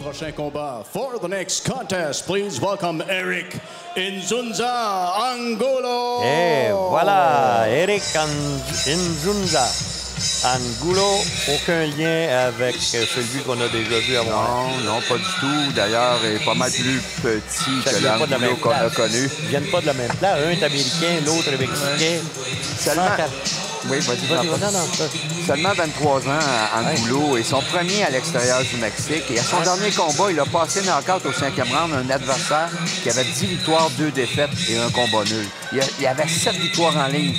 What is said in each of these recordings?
prochain combat. For the next contest, please welcome Eric Inzunza Angulo. Et voilà, Eric Inzunza Angulo. Aucun lien avec celui qu'on a déjà vu à Montréal. Non, pas du tout. D'ailleurs, il est pas mal plus petit que l'Angulo qu'on a connu. Ils viennent pas de la même place. Un est américain, l'autre est mexicain. Oui, vas-y. Seulement 23 ans, Angulo, et son premier à l'extérieur du Mexique. Et à son dernier combat, il a passé knock-out au 5e round un adversaire qui avait 10 victoires, 2 défaites et un combat nul. Il avait 7 victoires en ligne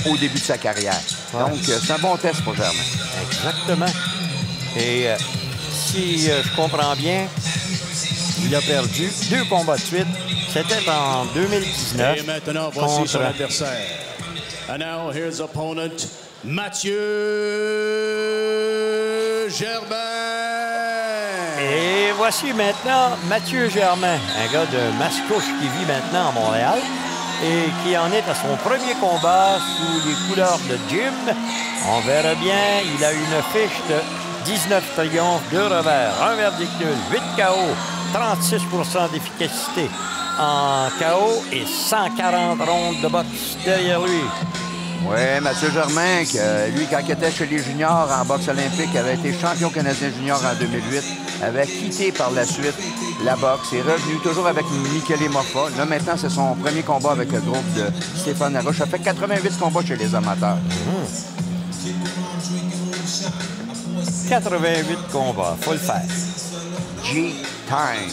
au début de sa carrière. Donc, c'est un bon test pour Germain. Exactement. Et si je comprends bien, il a perdu 2 combats de suite. C'était en 2019. Et maintenant, voici son adversaire. And now here's opponent, Mathieu Germain. Et voici maintenant Mathieu Germain, un gars de Mascouche qui vit maintenant à Montréal et qui en est à son premier combat sous les couleurs de Jim. On verra bien, il a une fiche de 19 triomphes, 2 revers, 1 verdict nul, 8 KO, 36 % d'efficacité en KO et 140 rondes de boxe derrière lui. Oui, Mathieu Germain, lui, quand il était chez les juniors en boxe olympique, avait été champion canadien junior en 2008, avait quitté par la suite la boxe, est revenu toujours avec Michele Moffa. Là, maintenant, c'est son premier combat avec le groupe de Stéphane Larouche. Ça fait 88 combats chez les amateurs. 88 combats, faut le faire. G-Time.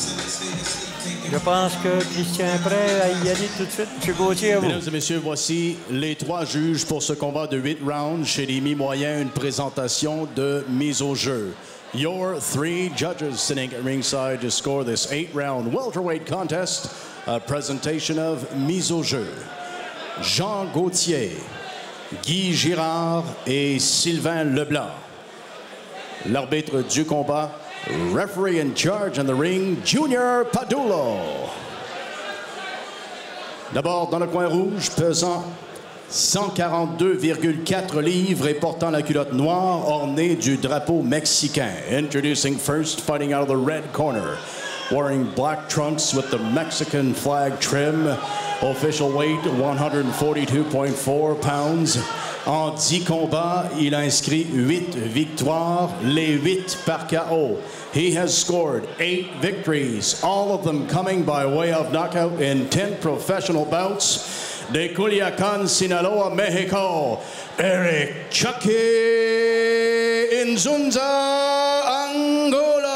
Je pense que Christian est prêt à y aller tout de suite. M. Gauthier, à vous. Mesdames et messieurs, voici les 3 juges pour ce combat de 8 rounds chez les mi-moyens, une présentation de mise au jeu. Your 3 judges sitting at ringside to score this 8-round welterweight contest, a presentation of mise au jeu. Jean Gauthier, Guy Girard et Sylvain Leblanc. L'arbitre du combat, referee in charge in the ring, Junior Padullo. D'abord, dans le coin rouge, pesant 142,4 livres et portant la culotte noire ornée du drapeau mexicain. Introducing first, fighting out of the red corner, wearing black trunks with the Mexican flag trim. Official weight, 142.4 pounds. En 10 combats, il a inscrit 8 victoires, les 8 par KO. He has scored 8 victories, all of them coming by way of knockout in 10 professional bouts. De Culiacán, Sinaloa, Mexico, Eric Chucky Inzunza Angulo.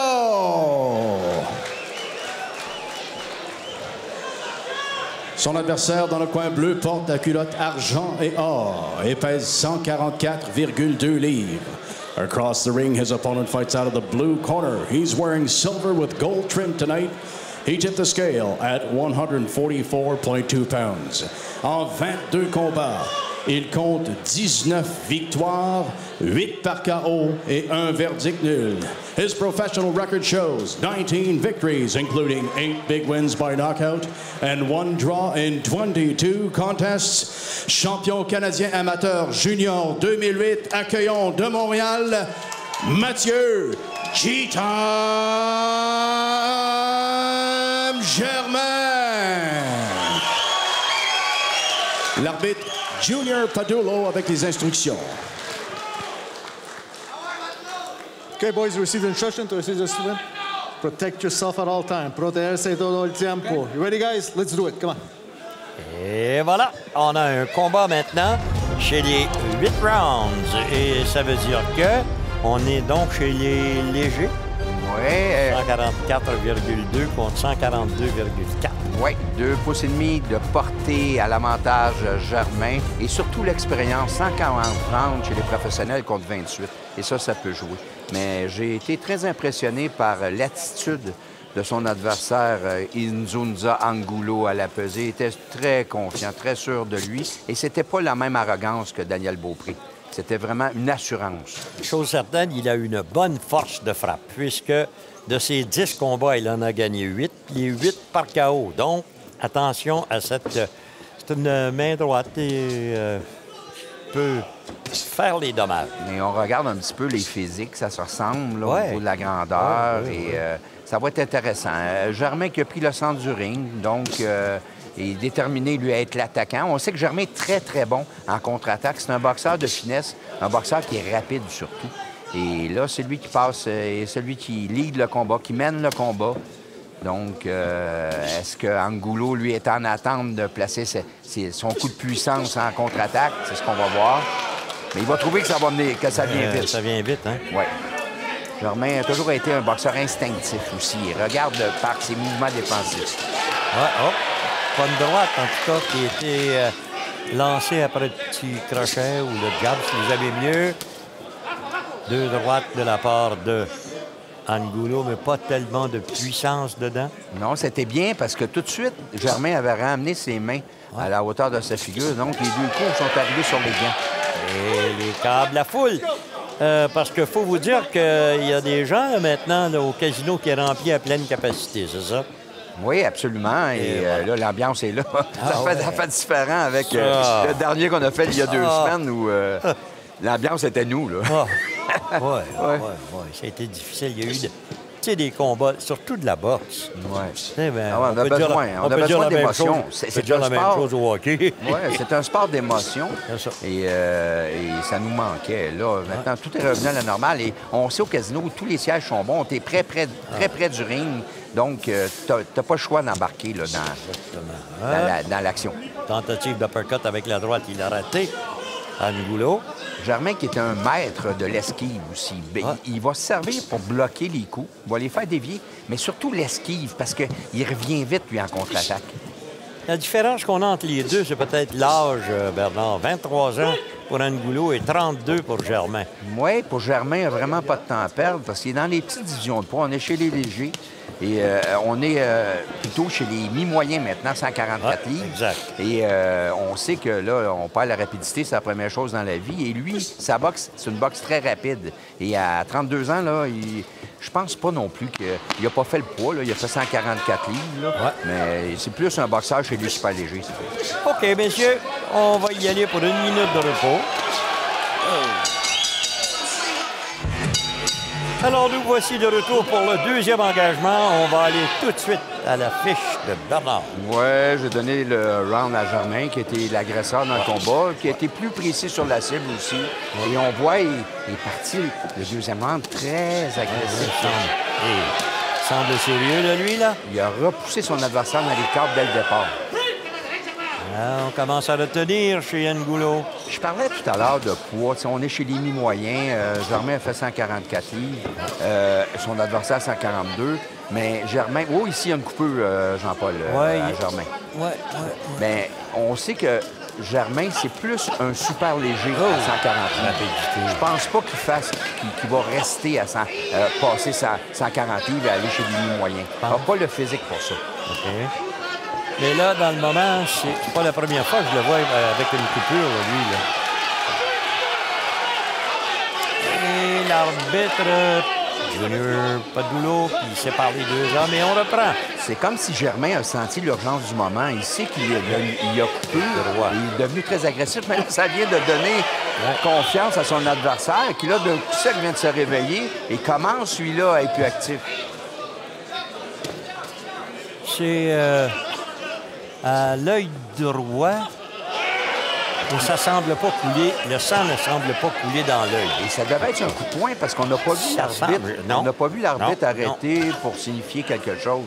Son adversaire dans le coin bleu porte la culotte argent et or et pèse 144,2 livres. Across the ring, his opponent fights out of the blue corner. He's wearing silver with gold trim tonight. He tipped the scale at 144.2 pounds. En 22 combats, il compte 19 victoires, 8 par KO et 1 verdict nul. His professional record shows 19 victories, including 8 big wins by knockout and 1 draw in 22 contests. Champion canadien amateur junior 2008, accueillons de Montréal, Mathieu G-Time Germain. L'arbitre Junior Padullo avec les instructions. Okay, boys, you received instruction to receive this win. Protect yourself at all times. Protegerse todo el tiempo. You ready, guys? Let's do it. Come on. Et voilà, on a un combat maintenant chez les 8 rounds. Et ça veut dire que on est donc chez les légers. Oui. 144,2 contre 142,4. Oui, 2 pouces et demi de portée à l'avantage Germain et surtout l'expérience, 140 rounds chez les professionnels contre 28. Et ça peut jouer. Mais j'ai été très impressionné par l'attitude de son adversaire Inzunza Angulo à la pesée. Il était très confiant, très sûr de lui. Et c'était pas la même arrogance que Daniel Beaupré. C'était vraiment une assurance. Chose certaine, il a une bonne force de frappe, puisque de ses 10 combats, il en a gagné 8, les 8 par KO. Donc, attention à cette... c'est une main droite et peut faire les dommages. Mais on regarde un petit peu les physiques, ça se ressemble là, Ouais. au niveau de la grandeur. Ouais, et ça va être intéressant. Germain qui a pris le centre du ring, donc est déterminé, lui, à être l'attaquant. On sait que Germain est très, très bon en contre-attaque. C'est un boxeur de finesse, un boxeur qui est rapide surtout. Et là, c'est lui qui passe, et celui qui lead le combat, qui mène le combat. Donc, est-ce que Angulo, lui, est en attente de placer son coup de puissance en contre-attaque? C'est ce qu'on va voir. Mais il va trouver que ça va venir, que ça vient vite. Ça vient vite, hein? Oui. Germain a toujours été un boxeur instinctif aussi. Il regarde par ses mouvements défensifs. Ouais, pas de droite, en tout cas, qui a été lancée après le petit crochet ou le jab, si vous avez mieux. 2 droites de la part de Angulo, mais pas tellement de puissance dedans. Non, c'était bien parce que tout de suite, Germain avait ramené ses mains à la hauteur de sa figure. Donc, les 2 coups sont arrivés sur les gants. Et les câbles, la foule. Parce qu'il faut vous dire qu'il y a des gens maintenant là, au casino qui est rempli à pleine capacité, c'est ça? Oui, absolument. Et là, l'ambiance est là. Ça fait différent avec le dernier qu'on a fait il y a 2 semaines où l'ambiance était nous. Là. Oui. Ça a été difficile. Il y a eu des combats, surtout de la boxe. Ouais. On a besoin d'émotion. C'est déjà la même chose au hockey. Oui, c'est un sport d'émotion. C'est ça. Et ça nous manquait. Là, maintenant, tout est revenu à la normale. Et on sait au casino où tous les sièges sont bons. Tu es très près du ring. Donc, tu n'as pas le choix d'embarquer là, dans l'action. Tentative d'uppercut avec la droite, il a raté. Angulo. Germain, qui est un maître de l'esquive aussi, il va se servir pour bloquer les coups, il va les faire dévier, mais surtout l'esquive, parce qu'il revient vite, lui, en contre-attaque. La différence qu'on a entre les deux, c'est peut-être l'âge, Bernard. 23 ans pour Angulo et 32 pour Germain. Oui, pour Germain, il n'a vraiment pas de temps à perdre, parce qu'il est dans les petites divisions de poids. On est chez les légers. Et on est plutôt chez les mi-moyens maintenant, 144 livres. Exact. Et on sait que là, on perd la rapidité, c'est la première chose dans la vie. Et lui, sa boxe, c'est une boxe très rapide. Et à 32 ans, là, je pense pas non plus qu'il n'a pas fait le poids. Là. Il a fait 144 livres. Là. Mais c'est plus un boxeur chez les super légers. OK, messieurs, on va y aller pour 1 minute de repos. Alors, nous voici de retour pour le 2e engagement. On va aller tout de suite à la fiche de Bernard. Oui, j'ai donné le round à Germain, qui était l'agresseur dans le combat, qui a été plus précis sur la cible aussi. Et on voit, il est parti le 2e round très agressif. Il semble sérieux, là, lui, là. Il a repoussé son adversaire dans les câbles dès le départ. On commence à retenir chez Angulo. Je parlais tout à l'heure de poids. On est chez les mi-moyens. Germain a fait 144 livres. Son adversaire, 142. Mais Germain... Oh, ici, il y a une coupure, Jean-Paul, à Germain. Oui. Mais on sait que Germain, c'est plus un super léger à 140 livres. Je pense pas qu'il va rester à passer 140 livres et aller chez les mi-moyens. Il n'a pas le physique pour ça. OK. Mais là, dans le moment, c'est pas la première fois que je le vois avec une coupure, lui, là. Et l'arbitre, Junior Padula, qui sépare les 2 hommes, et on reprend. C'est comme si Germain a senti l'urgence du moment. Il sait qu'il a coupé. Il est devenu très agressif, mais là, ça vient de donner confiance à son adversaire, qui, là, d'un coup sec, vient de se réveiller et commence, celui-là, à être plus actif. C'est... à l'œil droit, et ça semble pas couler, le sang ne semble pas couler dans l'œil. Et ça devait être un coup de poing parce qu'on n'a pas vu l'arbitre. On n'a pas vu l'arbitre arrêter pour signifier quelque chose.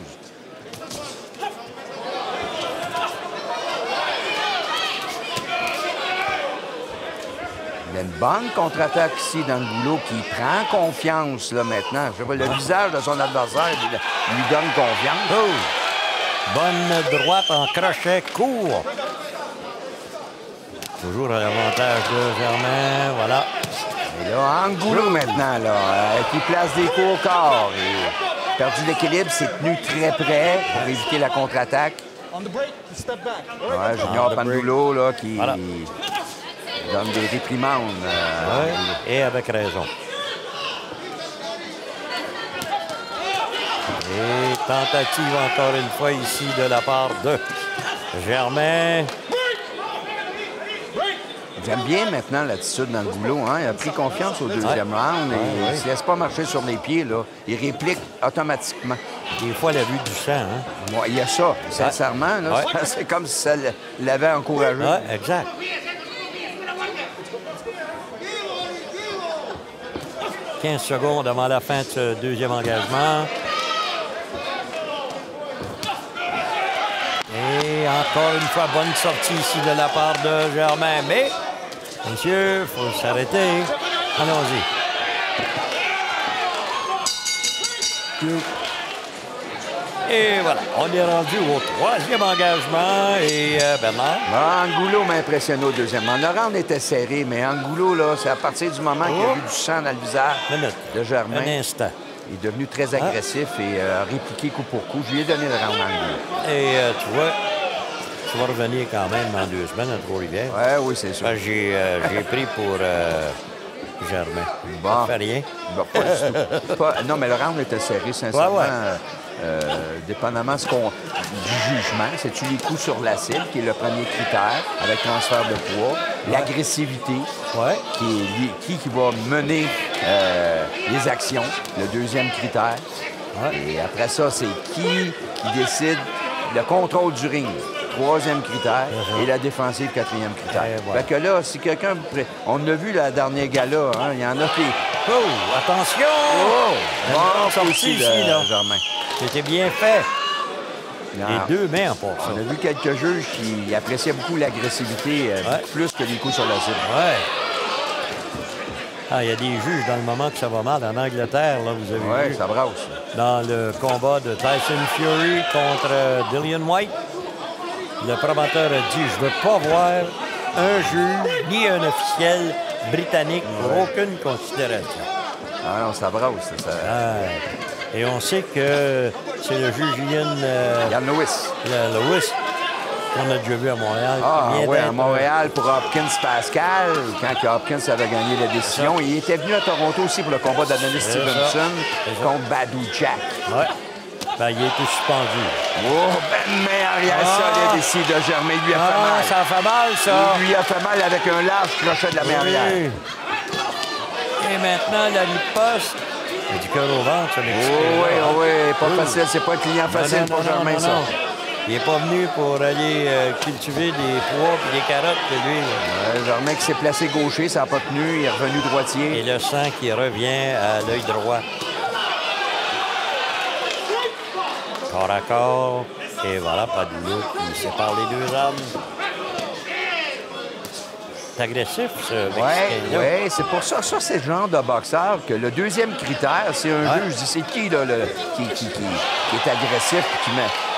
Il y a une bonne contre-attaque ici d'Angulo qui prend confiance là maintenant. Je vois le visage de son adversaire lui donne confiance. Oh! Bonne droite en crochet court. Toujours à l'avantage de Germain, voilà. Et là, Angulo maintenant, là, qui place des coups au corps. Et perdu l'équilibre, s'est tenu très près pour éviter la contre-attaque. Ouais, Junior Pandulo, là, qui donne des réprimandes. Et avec raison. Et tentative encore une fois ici de la part de Germain. J'aime bien maintenant l'attitude d'Angulo. Hein? Il a pris confiance au deuxième round et il ne se laisse pas marcher sur les pieds. Là. Il réplique automatiquement. Des fois, la vue du sang. Hein? Moi, il y a ça, sincèrement. Là, c'est comme si ça l'avait encouragé. Oui, exact. « 15 secondes avant la fin de ce deuxième engagement. Et encore une fois, bonne sortie ici de la part de Germain. Mais, monsieur, il faut s'arrêter. Allons-y. Et voilà, on est rendu au troisième engagement. Et Bernard? Angulo m'a impressionné au deuxième round. Le round était serré, mais Angulo, là, c'est à partir du moment qu'il a vu du sang dans le visage de Germain. Un instant. Il est devenu très agressif et a répliqué coup pour coup. Je lui ai donné le round à Angulo. Et tu vois, tu vas revenir quand même dans 2 semaines à Trois-Rivières. Oui, c'est sûr. J'ai pris pour Germain. Bon. Ça fait rien. Bon, pas du tout. Non, mais le round était serré, sincèrement. Dépendamment du jugement, c'est-tu les coups sur la cible, qui est le premier critère, avec transfert de poids, l'agressivité, qui va mener les actions, le deuxième critère. Et après ça, c'est qui décide le contrôle du ring, troisième critère, et la défensive, quatrième critère. Fait que là, si quelqu'un... On a vu la dernière gala, hein, il y en a qui... Oh, attention! Bon, sortie ici, là. Germain. C'était bien fait. Non. Les 2 mains en pour ça. On a vu quelques juges qui appréciaient beaucoup l'agressivité, beaucoup plus que les coups sur la cible. Ah, il y a des juges dans le moment que ça va mal. En Angleterre, là, vous avez vu. Ça brasse. Dans le combat de Tyson Fury contre Dillian White, le promoteur a dit « Je ne veux pas voir un juge ni un officiel britannique pour aucune considération. » Ah non, ça brasse. Ça... Et on sait que c'est le juge Ian Lewis. Lewis, qu'on a déjà vu à Montréal. À Montréal pour Hopkins Pascal, quand Hopkins avait gagné la décision. Il était venu à Toronto aussi pour le combat d'Adonis Stevenson contre Badou Jack. Ben, il a été suspendu. Mais arrière solide ici de Germain. Lui a fait mal. Ça fait mal, ça. Il lui a fait mal avec un large crochet de la main arrière. Et maintenant, la riposte. Il a du cœur au ventre, ça Oui, pas facile. C'est pas un client facile pour Germain, ça. Il n'est pas venu pour aller cultiver des pois et des carottes que lui. Germain qui s'est placé gaucher, ça n'a pas tenu. Il est revenu droitier. Et le sang qui revient à l'œil droit. Corps à corps. Et voilà, Padula qui sépare les 2 hommes. C'est agressif, ce Mexicain-là. Oui, c'est pour ça. Ça, c'est le genre de boxeur que le deuxième critère, c'est un juge. C'est qui, là, qui est agressif,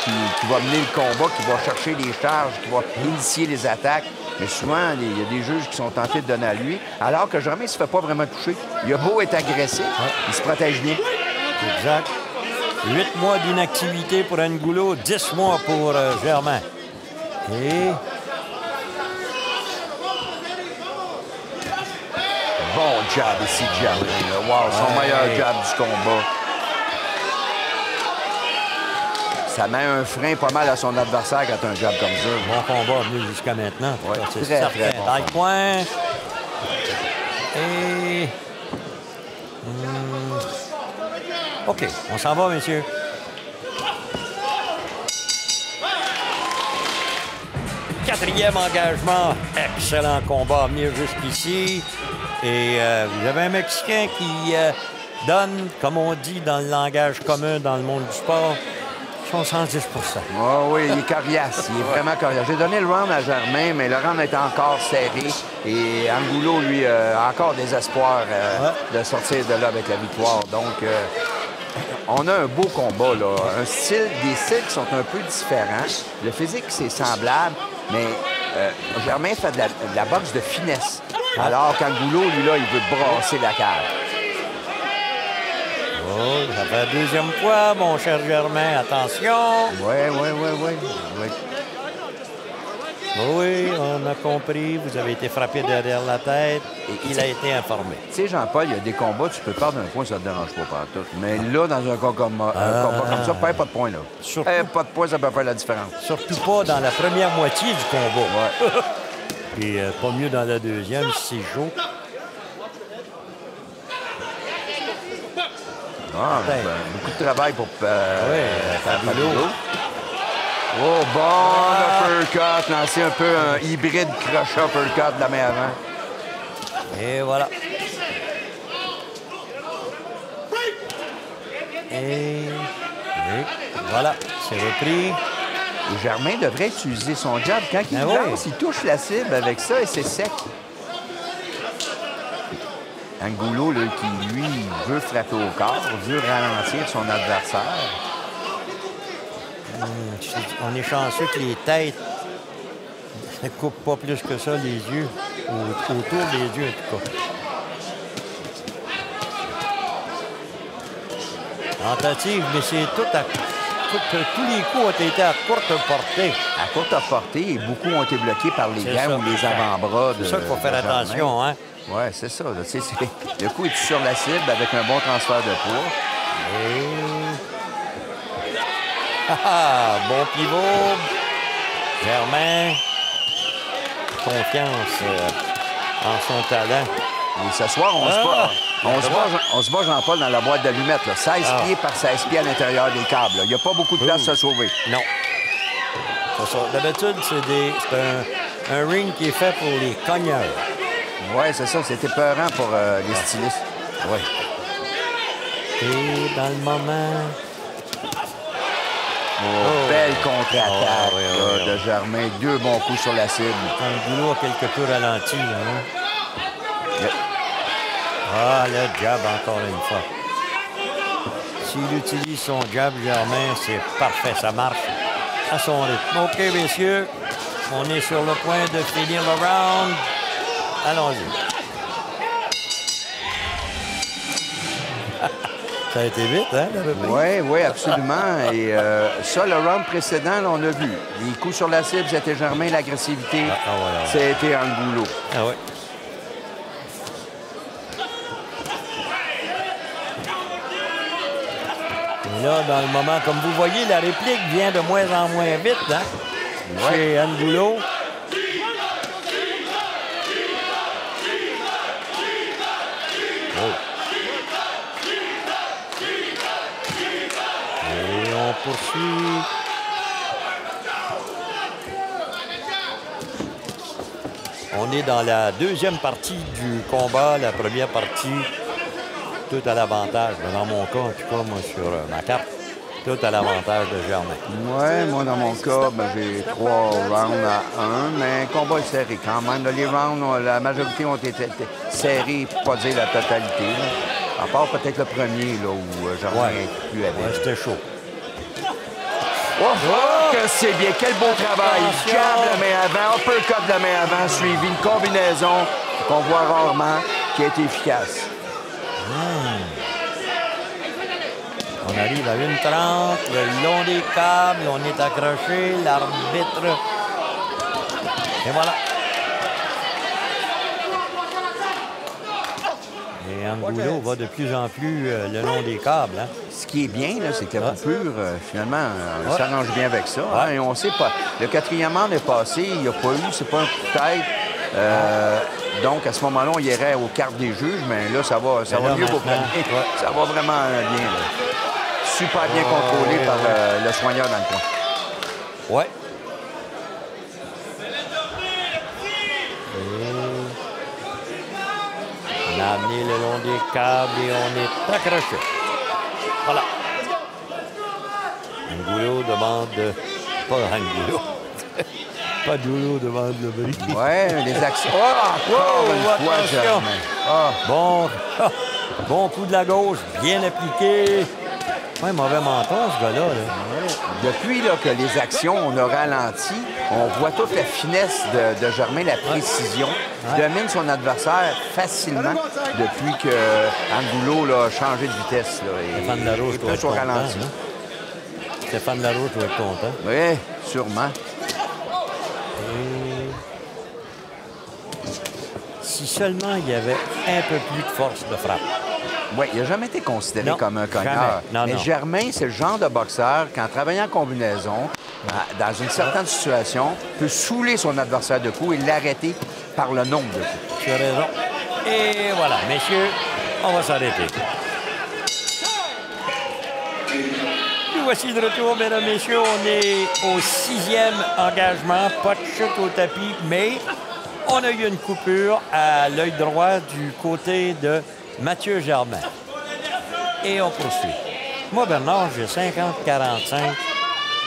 qui va mener le combat, qui va chercher les charges, qui va initier les attaques. Mais souvent, il y a des juges qui sont tentés de donner à lui, alors que Germain ne se fait pas vraiment toucher. Il a beau être agressif, il se protège bien. Exact. 8 mois d'inactivité pour Angulo, 10 mois pour Germain. Et... Bon jab ici, Germain. Wow, son meilleur jab du combat. Ça met un frein pas mal à son adversaire quand un jab comme ça. Bon combat venu jusqu'à maintenant. C'est très bon. Dans le coin. Et... OK, on s'en va, messieurs. Quatrième engagement. Excellent combat à venir jusqu'ici. Et vous avez un Mexicain qui donne, comme on dit dans le langage commun dans le monde du sport, 70 oui, il est coriace. Il est vraiment coriace. J'ai donné le round à Germain, mais le round est encore serré. Et Angulo, lui, a encore des espoirs de sortir de là avec la victoire. Donc, on a un beau combat, là. Des styles qui sont un peu différents. Le physique, c'est semblable, mais Germain fait de la boxe de finesse. Alors qu'Angulo, lui, là, il veut brasser la cage. Oh, ça fait la deuxième fois, mon cher Germain. Attention. Oui, on a compris. Vous avez été frappé derrière la tête et il a été informé. Tu sais, Jean-Paul, il y a des combats, tu peux perdre un point, ça ne te dérange pas partout. Mais là, dans un combat comme ça, pas de point, là. Pas de point, ça peut faire la différence. Surtout pas dans la première moitié du combat. Ouais. Puis pas mieux dans la deuxième, si c'est chaud. Ah, ben, beaucoup de travail pour Fabulo. Oh, bon uppercut. Lancer un peu un hybride crochet uppercut de la main avant. Et voilà. Et voilà, c'est repris. Et Germain devrait utiliser son jab. Quand il lance, il touche la cible avec ça et c'est sec. Angulo, là, qui, lui, veut frapper au corps, veut ralentir son adversaire. On est chanceux que les têtes ne coupent pas plus que ça les yeux, autour des yeux en tout cas. Tentative, mais c'est tout à... tous les coups ont été à courte portée. À courte portée, et beaucoup ont été bloqués par les gants ou les avant-bras de C'est ça qu'il faut faire attention, hein? Oui, c'est ça. Là, le coup est sur la cible avec un bon transfert de poids. Et... bon pivot. Germain. Confiance en son talent. Et ce soir, on se bat Jean-Paul dans la boîte d'allumettes. 16 pieds par 16 pieds à l'intérieur des câbles. Il n'y a pas beaucoup de place à sauver. Non. D'habitude, c'est un ring qui est fait pour les cogneurs. Oui, c'est ça. C'était peurant pour les stylistes. Oui. Et dans le moment... Belle contre-attaque de Germain. 2 bons coups sur la cible. Angulo a quelque peu ralenti. Là, hein? Ah, le jab encore une fois. S'il utilise son jab, Germain, c'est parfait. Ça marche à son rythme. OK, messieurs, on est sur le point de finir le round. Allons-y. Ça a été vite, hein, Oui, absolument. Et ça, le round précédent, là, on a vu. Les coups sur la cible, c'était Germain. L'agressivité, c'était Angulo. Ah oui. Et là, dans le moment, comme vous voyez, la réplique vient de moins en moins vite, hein? Chez Angulo. Poursuit. On est dans la deuxième partie du combat. La première partie, tout à l'avantage. Dans mon cas, en tout cas, moi, sur ma carte, tout à l'avantage de Germain. Oui, moi, dans mon cas, j'ai 3 rounds à 1, mais le combat est serré quand même. Là, les rounds, la majorité ont été serrés, pour pas dire la totalité. Là. À part peut-être le premier, là, où Germain est plus habile. Ouais, c'était chaud. Oh, que c'est bien. Quel beau travail. Jab la main avant, uppercut de la main avant, suivi une combinaison qu'on voit rarement, qui a été efficace. On arrive à 1:30, le long des câbles, on est accroché, l'arbitre. Et voilà. Et Angulo va de plus en plus le long des câbles. Hein? Ce qui est bien, c'est que la coupure, finalement, on s'arrange bien avec ça. Hein, et on sait pas. Le 4e round est passé, il n'y a pas eu, c'est pas un coup de tête. Donc, à ce moment-là, on irait aux cartes des juges, mais là, ça va mieux qu'au premier. Ça va vraiment bien. Là. Super bien contrôlé par le soigneur dans le coin. Ouais. On a amené le long des câbles et on est accroché. Voilà. Angulo demande... Pas Angulo. Pas Angulo demande le bris. Ouais, les actions... Oh, encore une fois, Germain. Bon coup de la gauche, bien appliqué. Ouais, mauvais menton, ce gars-là. Là. Depuis là, que les actions, on a ralenti, on voit toute la finesse de Germain, la précision. Il domine son adversaire facilement depuis que Angulo là, a changé de vitesse. Là, Stéphane Larouche doit être content. Hein? Stéphane Larouche doit être content. Oui, sûrement. Et... Si seulement il y avait un peu plus de force de frappe. Oui, il n'a jamais été considéré comme un cogneur. Non. Mais Germain, c'est le genre de boxeur, qu'en travaillant en combinaison, dans une certaine situation, peut saouler son adversaire de coups et l'arrêter par le nombre de coups. Tu as raison. Et voilà, messieurs, on va s'arrêter. Nous voici de retour, mesdames, messieurs. On est au 6e engagement. Pas de chute au tapis, mais on a eu une coupure à l'œil droit du côté de Mathieu Germain. Et on poursuit. Moi, Bernard, j'ai 50-45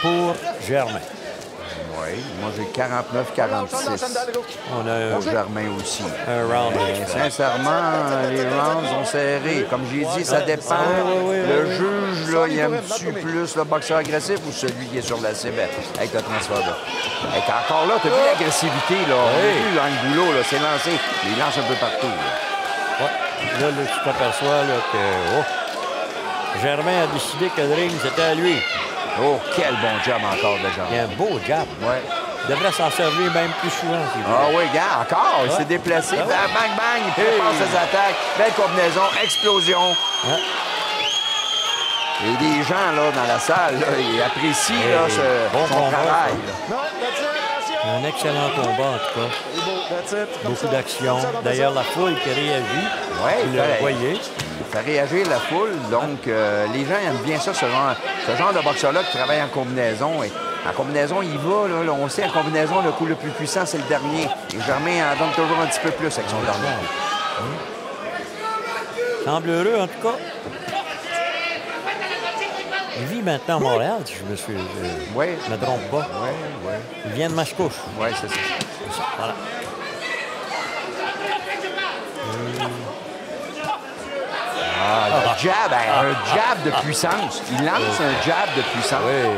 pour Germain. Oui, moi j'ai 49-46. On a Pour Germain aussi. un round. Mais sincèrement, les rounds sont serrés. Comme j'ai dit, ça dépend. Le juge, là, il aime-tu plus le boxeur agressif ou celui qui est sur la cible avec le transfert là? Et encore là, tu as vu l'agressivité, là. On a vu l'Angulo, là, s'est lancé. Il lance un peu partout. Là. Ouais. Là, tu t'aperçois là, que Germain a décidé que le ring, c'était à lui. Oh, quel bon job encore de Germain. Il y a un beau jab. Ouais. Il devrait s'en servir même plus souvent. Ah oui, gars, encore. Il s'est déplacé. Ah ouais. Bang, bang, il prépare ses attaques. Belle combinaison, explosion. Ouais. Et des gens là, dans la salle, là, ils apprécient là, son combat, travail. No, that's it. Un excellent combat, en tout cas. That's it. Beaucoup d'action. D'ailleurs, la foule qui réagit. Oui, Vous le voyez. Ça fait réagir la foule. Donc, les gens aiment bien ça, ce genre de boxeur-là qui travaille en combinaison. Et en combinaison, il va. Là, on sait, en combinaison, le coup le plus puissant, c'est le dernier. Et Germain en donne toujours un petit peu plus avec son dernier. Semble heureux, en tout cas. Il vit maintenant à Montréal, si je me trompe pas. Oui, oui. Il vient de Mascouche. Oui, c'est ça. Voilà. Ah, le jab, un jab de puissance. Il lance un jab de puissance. Oui.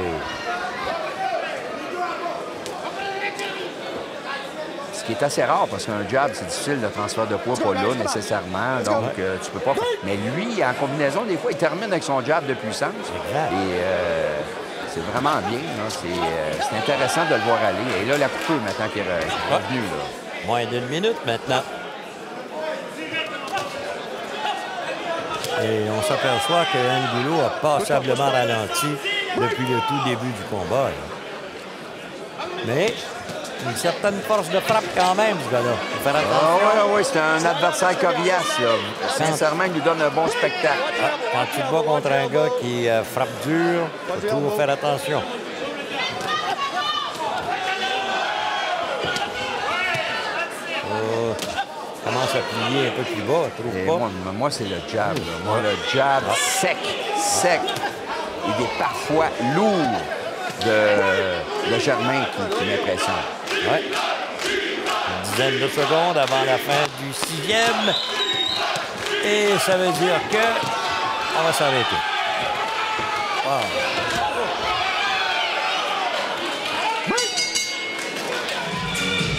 Ce qui est assez rare parce qu'un jab, c'est difficile de transfert de poids, pas là nécessairement. Donc, tu peux pas. Mais lui, en combinaison, des fois, il termine avec son jab de puissance. Exact. Et c'est vraiment bien. C'est intéressant de le voir aller. Et là, la coupure maintenant qui est revenue. Là. Moins d'une minute maintenant. Et on s'aperçoit que Angulo a passablement ralenti depuis le tout début du combat. Là. Mais une certaine force de frappe quand même, ce gars-là. Faut faire attention. Oui, c'est un adversaire coriace. Là. Sincèrement, il nous donne un bon spectacle. Quand tu te bats contre un gars qui frappe dur, il faut toujours faire attention. Commence à plier un peu plus bas, trouve Et pas? moi c'est le jab. Là. Moi, le jab sec et parfois lourd de Germain qui m'impressionne. Ouais. Une dizaine de secondes avant la fin du 6e. Et ça veut dire que on va s'arrêter. Wow.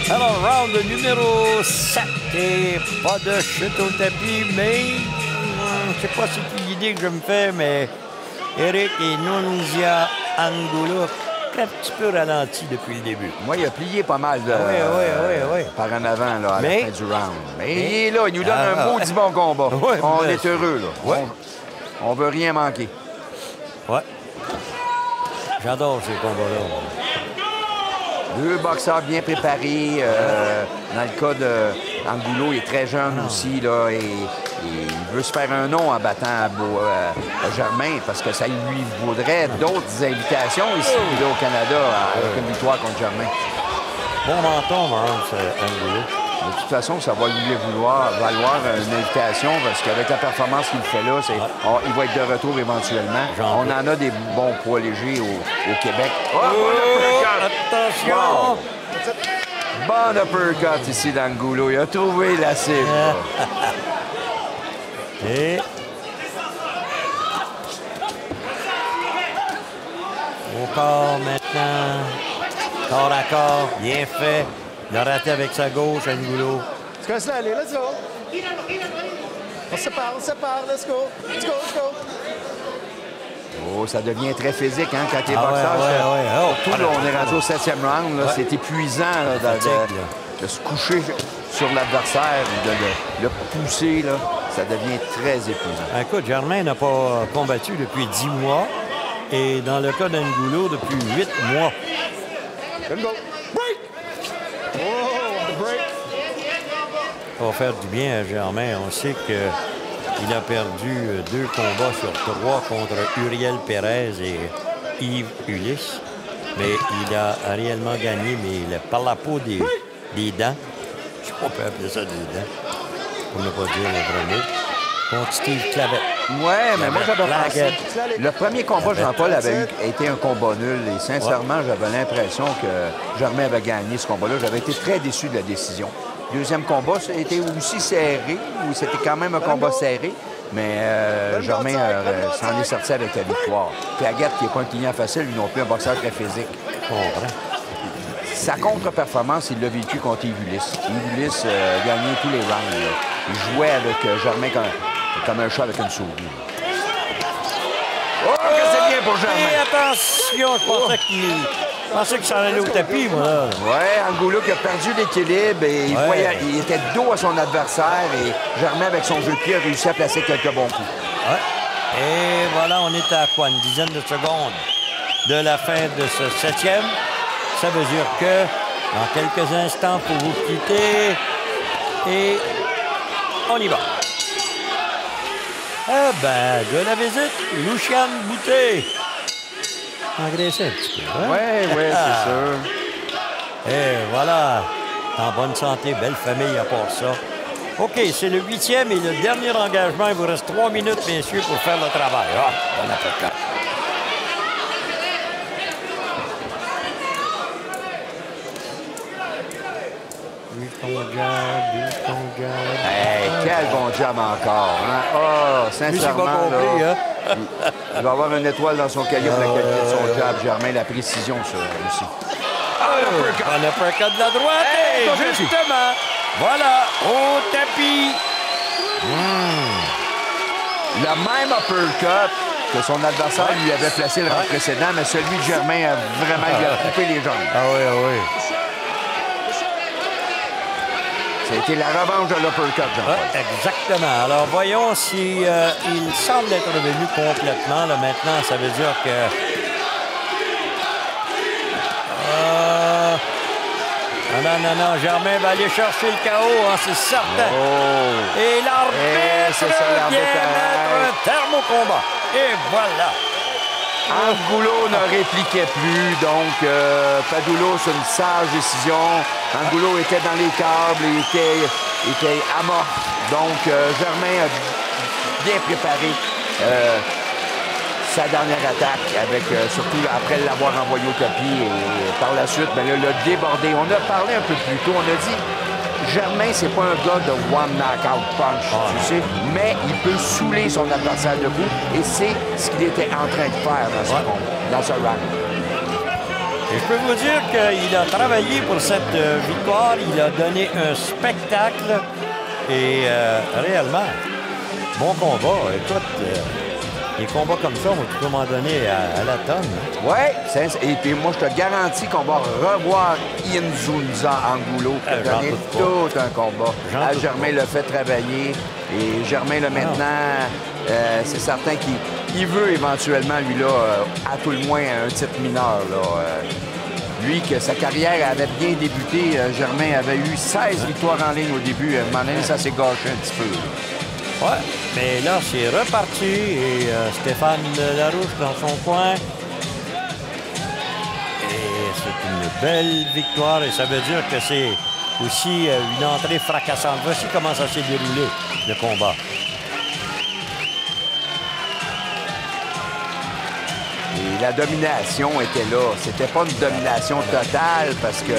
Alors, round numéro 7. Et pas de chute au tapis, mais je sais pas si c'est l'idée que je me fais, mais Eric et Nunzia Angulo un petit peu ralenti depuis le début. Moi, il a plié pas mal Oui. par en avant là, à la fin du round. Mais il est là, il nous donne un maudit bon combat. Ouais, on est heureux, là. Ouais. On veut rien manquer. Ouais. J'adore ces combats-là. Deux boxeurs bien préparés. Dans le cas d'Angulo, il est très jeune aussi, là, et il veut se faire un nom en battant à Germain parce que ça lui vaudrait d'autres invitations ici là, au Canada avec une victoire contre Germain. Bon menton, Angulo. De toute façon, ça va lui valoir une invitation parce qu'avec la performance qu'il fait là, il va être de retour éventuellement. On en a des bons poids légers au Québec. Attention! Wow. Bon uppercut ici d'Angulo. Il a trouvé la cible. Et au corps maintenant. Corps à corps, bien fait. Il a raté avec sa gauche, Angulo. Let's go, allez, let's go. On se sépare, let's go. Let's go. Oh, ça devient très physique hein, quand t'es boxeur. Surtout, là, on est rendu au 7e round. Là, c'est épuisant là, de se coucher sur l'adversaire, de le pousser. Là, ça devient très épuisant. Écoute, Germain n'a pas combattu depuis 10 mois. Et dans le cas d'Angulo, depuis 8 mois. Let him go. Break! Oh, the break. Ça va faire du bien à Germain. On sait qu'il a perdu 2 combats sur 3 contre Uriel Pérez et Yves Ulysse. Mais il a réellement gagné, mais par la peau des dents. Je sais pas, on peut appeler ça des dents, pour ne pas dire le vrai mot. Contre Steve Clavet. Ouais, mais moi, j'avais pensé. Le premier combat, Jean-Paul, avait été un combat nul. Et sincèrement, j'avais l'impression que Germain avait gagné ce combat-là. J'avais été très déçu de la décision. Deuxième combat, ça a été aussi serré, ou c'était quand même un combat serré. Mais Germain s'en est sorti avec la victoire. Puis Agathe, qui n'est pas un client facile, lui non plus, un boxeur très physique. Je comprends. Sa contre-performance, il l'a vécu contre Yves Ulysse. Yves Ulysse a gagné tous les rounds. Là. Il jouait avec Germain comme un chat avec une souris. Oh, que c'est bien pour Germain! Et attention, je pensais que ça allait au tapis, moi. Là. Ouais, Angulo qui a perdu l'équilibre et il était dos à son adversaire et Germain, avec son jeu de pied, a réussi à placer quelques bons coups. Ouais. Et voilà, on est à quoi? Une dizaine de secondes de la fin de ce 7e. Ça veut dire que dans quelques instants, pour vous quitter, et on y va. Ah ben, de la visite, Lucian Boutet. Engraissé un petit peu, hein? Oui, c'est sûr. Et voilà, en bonne santé, belle famille à part ça. OK, c'est le 8e et le dernier engagement. Il vous reste 3 minutes, messieurs, pour faire le travail. Ah, bon appétit. Hey, quel bon job encore. Hein? Oh, sincèrement, compris, là, hein? il va avoir une étoile dans son cahier pour la qualité de son job. Germain, la précision, ça, aussi. On n'a pas de la droite. Hey, et justement, voilà, au tapis. Le même uppercut que son adversaire lui avait placé le round précédent, mais celui de Germain a vraiment lui a coupé les jambes. Ah oui, ah oui. Ça a été la revanche de l'uppercut, Jean-Paul. Exactement. Alors, voyons si il semble être revenu complètement. Là, maintenant, ça veut dire que... Non. Germain va aller chercher le KO, hein, c'est certain. Oh. Et l'arbitre vient mettre un terme au combat. Et voilà. Angulo ne répliquait plus, donc Padula, c'est une sage décision. Angulo était dans les câbles, il était amorphe. Donc, Germain a bien préparé sa dernière attaque, avec surtout après l'avoir envoyé au tapis. Et par la suite, ben, là, il a débordé. On a parlé un peu plus tôt, on a dit Germain, c'est pas un gars de one knockout punch, tu sais, mais il peut saouler son adversaire debout et c'est ce qu'il était en train de faire dans ce round. Et je peux vous dire qu'il a travaillé pour cette victoire. Il a donné un spectacle et réellement, bon combat. Écoute, des combats comme ça, on va tout m'en donner à la tonne. Hein? Oui, et puis moi, je te garantis qu'on va revoir Inzunza Angulo qui a donné tout un combat. Germain l'a fait travailler et Germain, là, maintenant, c'est certain qu'il veut éventuellement, lui, là, à tout le moins, un titre mineur. Là, lui, que sa carrière avait bien débuté, Germain avait eu 16 victoires en ligne au début. À un moment donné, ça s'est gâché un petit peu. Oui, mais là, c'est reparti et Stéphane Larouche dans son coin. Et c'est une belle victoire et ça veut dire que c'est aussi une entrée fracassante. Voici comment ça s'est déroulé, le combat. Et la domination était là. C'était pas une domination totale parce que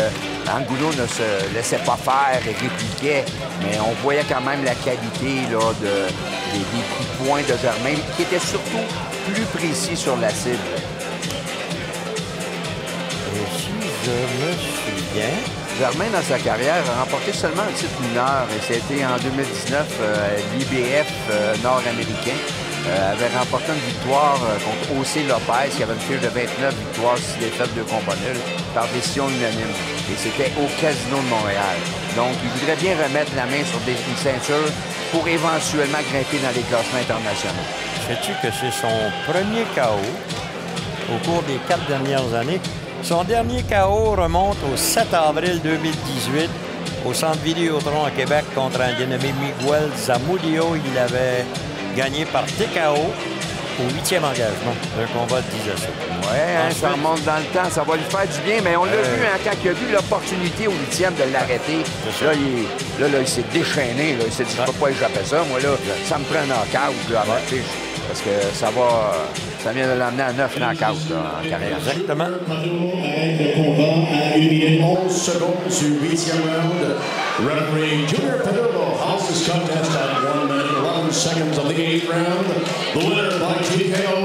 Angulo ne se laissait pas faire et répliquait, mais on voyait quand même la qualité là, des coups de poing de Germain, qui était surtout plus précis sur la cible. Et si je me souviens... Germain, dans sa carrière, a remporté seulement un titre mineur, et c'était en 2019, l'IBF nord-américain. Avait remporté une victoire contre O.C. Lopez, qui avait une fiche de 29 victoires, 6 défaites, 2 combats nuls, par décision unanime. Et c'était au Casino de Montréal. Donc, il voudrait bien remettre la main sur une ceinture pour éventuellement grimper dans les classements internationaux. Sais-tu que c'est son premier KO au cours des 4 dernières années. Son dernier KO remonte au 7 avril 2018 au Centre Vidéotron à Québec contre un dénommé Miguel Zamudio. Il avait gagné par TKO au 8e engagement d'un combat de 10 essais. Oui, ça remonte dans le temps, ça va lui faire du bien, mais on l'a vu quand il a vu l'opportunité au 8e de l'arrêter. Là, il s'est déchaîné, là. Il s'est dit, je ne peux pas échapper ça. Moi, là, ça me prend un knockout, là, parce que ça vient de l'amener à 9 knockouts en carrière. Exactement. Le combat à 1 minute 11 secondes du 8e round. Referee Junior Padillo halts this contest at 1 minute 11 seconds of the 8th round. The winner by TKO